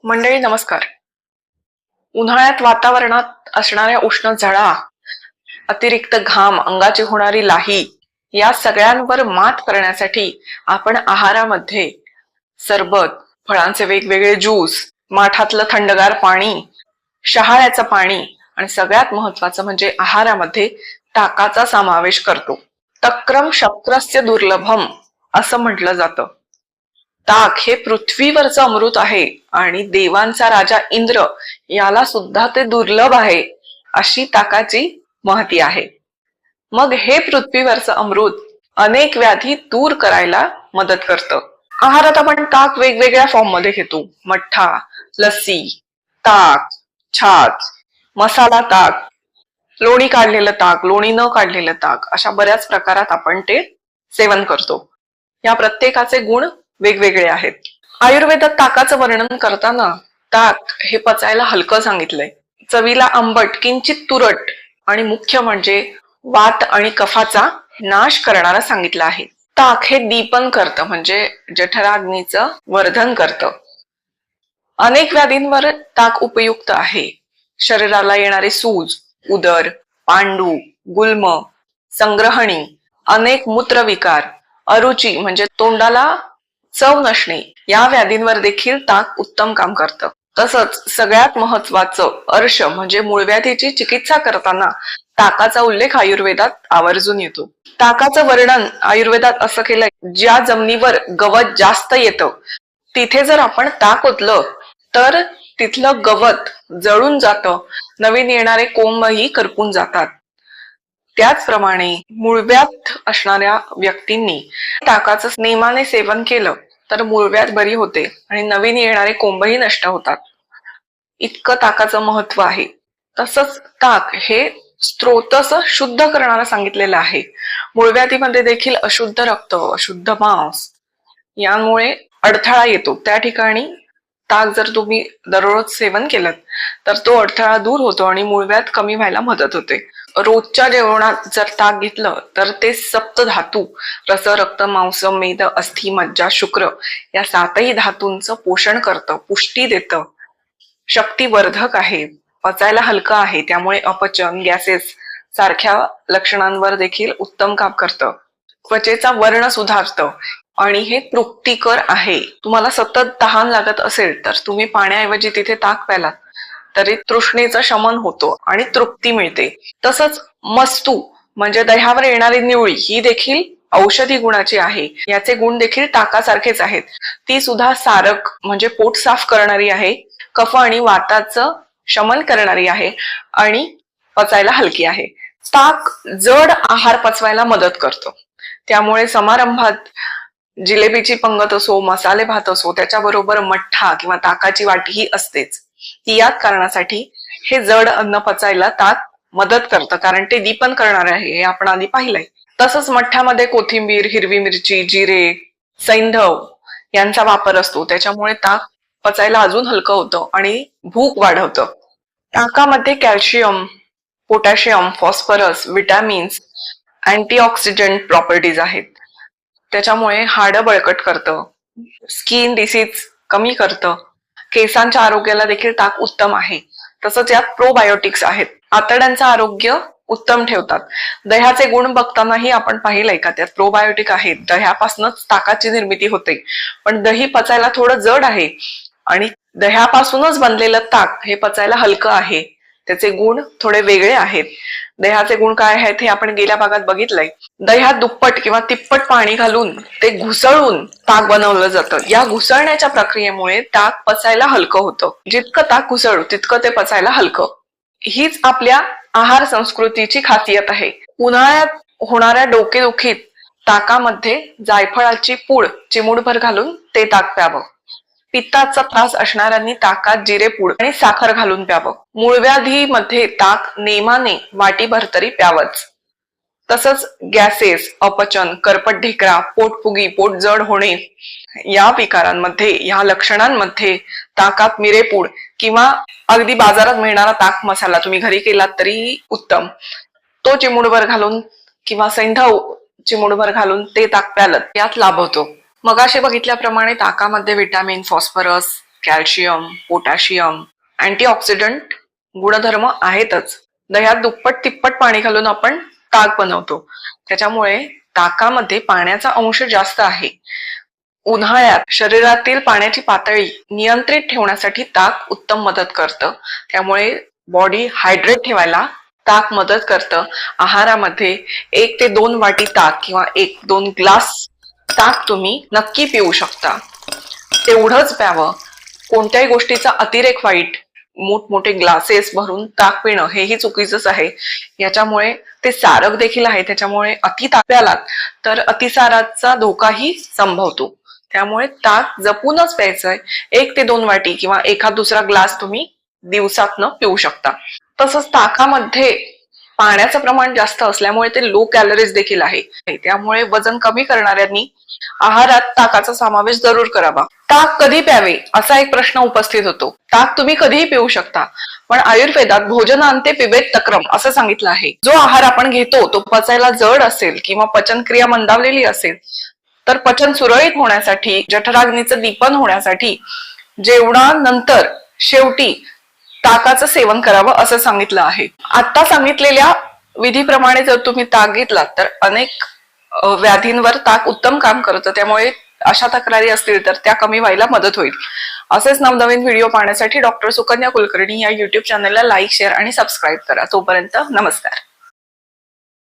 मंडळी नमस्कार. उन्हाळ्यात वातावरणात असणाऱ्या उष्ण झळा, अतिरिक्त घाम, अंगाची होणारी लाही या सगळ्यांवर मात करण्यासाठी आपण आहारामध्ये सरबत, फळांचे वेगवेगळे ज्यूस, माठातलं थंडगार पाणी, शहाळ्याचं पाणी आणि सगळ्यात महत्वाचं म्हणजे आहारामध्ये ताकाचा समावेश करतो. तक्रम शस्त्रस्य दुर्लभम असं म्हटलं जातं. ताक हे पृथ्वीवरचं अमृत आहे आणि देवांचा राजा इंद्र याला सुद्धा ते दुर्लभ आहे अशी ताकाची महती आहे. मग हे पृथ्वीवरचं अमृत अनेक व्याधी दूर करायला मदत करतं. आहारात आपण ताक वेगवेगळ्या फॉर्म मध्ये घेतो. मठ्ठा, लस्सी, ताक, छाछ, मसाला ताक, लोणी काढलेलं ताक, लोणी न काढलेलं ताक अशा बऱ्याच प्रकारात आपण ते सेवन करतो. या प्रत्येकाचे गुण वेगवेगळे आहेत. आयुर्वेदात ताकाचं वर्णन करताना ताक हे पचायला हलकं सांगितलंय. चवीला आंबट, किंचित तुरट आणि मुख्य म्हणजे वात आणि कफाचा नाश करणारा सांगितलं आहे. ताक हे दीपन करतं म्हणजे जठराग्नीचं वर्धन करतं. अनेक व्याधींवर ताक उपयुक्त आहे. शरीराला येणारे सूज, उदर, पांडू, गुल्म, संग्रहणी, अनेक मूत्रविकार, अरुची म्हणजे तोंडाला चव नसणे या व्याधींवर देखील ताक उत्तम काम करतं. तसंच सगळ्यात महत्वाचं अर्श म्हणजे मूळव्याधीची चिकित्सा करताना ताकाचा उल्लेख आयुर्वेदात आवर्जून येतो. ताकाचं वर्णन आयुर्वेदात असं केलंय, ज्या जमिनीवर गवत जास्त येतं तिथे जर आपण ताक ओतलं तर तिथलं गवत जळून जातं, नवीन येणारे कोंबही करपून जातात. त्याचप्रमाणे मूळव्याध असणाऱ्या व्यक्तींनी ताकाचं नेमाने सेवन केलं तर मूळव्याध बरी होते आणि नवीन येणारे कोंबही नष्ट होतात. इतकं ताकाचं महत्व आहे. तसंच ताक हे स्त्रोतस शुद्ध करणारा सांगितलेलं आहे. मूळव्याधीमध्ये देखील अशुद्ध रक्त, अशुद्ध मांस यामुळे अडथळा येतो. त्या ठिकाणी ताक जर तुम्ही दररोज सेवन केलं तर तो अडथळा दूर होतो आणि मूळव्याध कमी व्हायला मदत होते. रोजच्या जेवणात जर ताक घेतलं तर ते सप्त धातू रस, रक्त, मांस, मेद, अस्थि, मज्जा, शुक्र या 7ही धातूंचं पोषण करतं, पुष्टी देतं, शक्तिवर्धक आहे, पचायला हलकं आहे, त्यामुळे अपचन, गॅसेस सारख्या लक्षणांवर देखील उत्तम काम करतं. त्वचेचा वर्ण सुधारतं आणि हे तृप्तिकर आहे. तुम्हाला सतत तहान लागत असेल तर तुम्ही पाण्याऐवजी तिथे ताक प्यालात तरी तृष्णेचं शमन होतो आणि तृप्ती मिळते. तसंच मस्तू म्हणजे दह्यावर येणारी निवळी ही देखील औषधी गुणाची आहे. याचे गुण देखील ताकासारखेच आहेत. ती सुद्धा सारक म्हणजे पोट साफ करणारी आहे, कफ आणि वाताचं शमन करणारी आहे आणि पचायला हलकी आहे. ताक जड आहार पचवायला मदत करतो. त्यामुळे समारंभात जिलेबीची पंगत असो, मसाले भात असो, त्याच्याबरोबर मठ्ठा किंवा ताकाची वाटी ही असतेच. याच कारणासाठी हे जड अन्न पचायला ताक मदत करतं, कारण ते दीपन करणार आहे हे आपण आधी पाहिलंय. तसंच मठ्ठ्यामध्ये कोथिंबीर, हिरवी मिरची, जिरे, सैंधव यांचा वापर असतो. त्याच्यामुळे ताक पचायला अजून हलकं होतं आणि भूक वाढवतं. ताकामध्ये calcium, potassium, phosphorus, vitamins, antioxidant properties आहेत. त्याच्यामुळे हाडं बळकट करतं, स्किन डिसीज कमी करतं, केसांच्या आरोग्याला देखील ताक उत्तम आहे. तसंच यात प्रोबायोटिक्स आहेत, आतड्यांचं आरोग्य उत्तम ठेवतात. दह्याचे गुण बघतानाही आपण पाहिलंय का त्यात प्रोबायोटिक आहेत. दह्यापासूनच ताकाची निर्मिती होते, पण दही पचायला थोडं जड आहे आणि दह्यापासूनच बनलेलं ताक हे पचायला हलकं आहे. त्याचे गुण थोडे वेगळे आहेत. दह्याचे गुण काय आहेत हे आपण गेल्या भागात बघितलंय. दह्यात दुप्पट किंवा तिप्पट पाणी घालून ते घुसळून ताक बनवलं जातं. या घुसळण्याच्या प्रक्रियेमुळे ताक पचायला हलकं होतं. जितकं ताक घुसळू तितकं ते पचायला हलकं. हीच आपल्या आहार संस्कृतीची खासियत आहे. उन्हाळ्यात होणाऱ्या डोकेदुखीत ताकामध्ये जायफळाची पूड चिमूटभर घालून ते ताक प्यावं. पित्ताचा त्रास असणाऱ्यांनी ताकात जिरेपूड आणि साखर घालून प्यावं. मूळव्याधीमध्ये ताक नेमाने वाटीभर तरी प्यावंच. तसंच गॅसेस, अपचन, करपट ढेकरा, पोटफुगी, पोट जड होणे या विकारांमध्ये, या लक्षणांमध्ये ताकात मिरेपूड किंवा अगदी बाजारात मिळणारा ताक मसाला तुम्ही घरी केलात तरी उत्तम, तो चिमूटभर घालून किंवा सैंधव चिमूटभर घालून ते ताक प्यालत यात लाभ होतो. मगाशी बघितल्याप्रमाणे ताकामध्ये vitamin, phosphorus, calcium, potassium, antioxidant गुणधर्म आहेतच. दह्यात दुप्पट तिप्पट पाणी घालून आपण ताक बनवतो. त्याच्यामुळे ताकामध्ये पाण्याचा अंश जास्त आहे. उन्हाळ्यात शरीरातील पाण्याची पातळी नियंत्रित ठेवण्यासाठी ताक उत्तम मदत करतं. त्यामुळे बॉडी हायड्रेट ठेवायला ताक मदत करतं. आहारामध्ये 1 ते 2 वाटी ताक किंवा 1-2 ग्लास ताक तुम्ही नक्की पिऊ शकता. तेवढंच प्यावं. कोणत्याही गोष्टीचा अतिरेक वाईट. मोठमोठे ग्लासेस भरून ताक पिणं हेही चुकीचंच आहे. याच्यामुळे ते सारक देखील आहे. त्याच्यामुळे अति ताक प्यालात तर अतिसाराचा धोकाही संभवतो. त्यामुळे ताक जपूनच प्यायचंय. 1 ते 2 वाटी किंवा एखाद दुसरा ग्लास तुम्ही दिवसातनं पिऊ शकता. तसंच ताकामध्ये पाण्याचं प्रमाण जास्त असल्यामुळे ते लो कॅलरीज देखील आहे. त्यामुळे वजन कमी करणाऱ्यांनी आहारात ताकाचा समावेश जरूर करावा. ताक कधी प्यावे असा एक प्रश्न उपस्थित होतो. ताक तुम्ही कधीही पिऊ शकता, पण आयुर्वेदात भोजनांते पिबेत तक्रम असं सांगितलं आहे. जो आहार आपण घेतो तो पचायला जड असेल किंवा पचनक्रिया मंदावलेली असेल तर पचन सुरळीत होण्यासाठी, जठराग्नीचं दीपन होण्यासाठी जेवणानंतर शेवटी ताकाचं सेवन करावं असं सांगितलं आहे. आता सांगितलेल्या विधीप्रमाणे जर तुम्ही ताक घेतलात तर अनेक व्याधींवर ताक उत्तम काम करतं. त्यामुळे अशा तक्रारी असतील तर त्या कमी व्हायला मदत होईल. असेच नवनवीन व्हिडिओ पाहण्यासाठी डॉक्टर सुकन्या कुलकर्णी या युट्यूब चॅनलला लाईक, शेअर आणि सबस्क्राईब करा. तोपर्यंत नमस्कार.